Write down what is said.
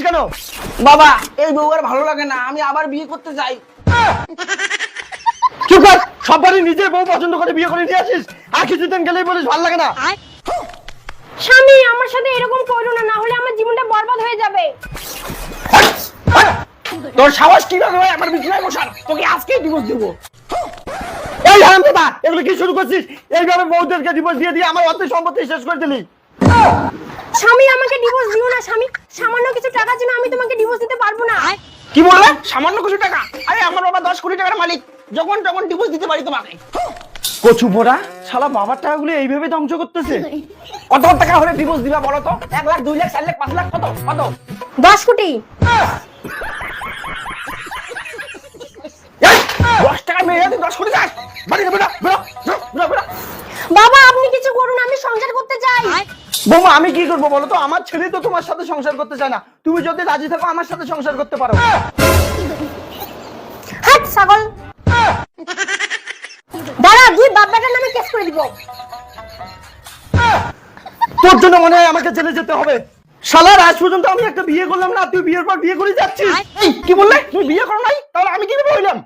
কেন? বাবা এই বউ আর ভালো লাগে না, আমি আবার বিয়ে করতে চাই। চুপ কর, সবারই নিজের বউ পছন্দ করে বিয়ে করে নিয়ে আসিস, আর কিছুদিন গেলেই বলিস ভালো লাগে না। স্বামী আমার সাথে এরকম করো না, না হলে আমার জীবনটা বরবাদ হয়ে যাবে। তোর সাহস কিভাবে হয় আমার বিছানায় বসার? তোকে আজকেই ডিভোর্স দেবো। এই হারামজাদা, এগুলো কি শুরু করছিস? এইভাবে বউদেরকে ডিভোর্স দিয়ে দিয়ে আমার অর্ধেক সম্পত্তি শেষ করে দিলি। স্বামী আমাকে ডিভোর্স দিও না স্বামী, সামান্য কিছু টাকার জন্য আমি তোমাকে ডিভোর্স দিতে পারবো না। কি বললে? সামান্য কিছু টাকা? আরে আমার বাবা 10 কোটি টাকার মালিক, যখন তখন ডিভোর্স দিতে পারি তোমাকে। কচু পোড়া শালা বাবার টাকাগুলো এইভাবে ধ্বংস করতেছে। কত টাকা হলে ডিভোর্স দিবা বলো তো? 1 লাখ, 2 লাখ, 4 লাখ, 5 লাখ, কত কত? 10 কোটি। 10 টাকা মেয়ে 10 কোটি চাস? বাড়ি যাবে না, বেরো বেরো বেরো। বাবা আপনি কিছু করুন, আমি সংসার করতে চাই। বৌমা আমি কি করবো বলো তো? আমার ছেলে তো তোমার সাথে সংসার করতে চায় না, তুমি যদি রাজি থাকো আমার সাথে সংসার করতে পারো। হাট ছাগল। দাঁড়া, দুই বাপ বেটার নামে কেস করে দিব। তোর জন্য মনে হয় আমাকে জেলে যেতে হবে। শালার আজ পর্যন্ত আমি একটা বিয়ে করলাম না, তুই বিয়ের পর বিয়ে করে যাচ্ছিস। এই, কি বললে? তুমি বিয়ে করো নাই? তাহলে আমি কিভাবে হইলাম?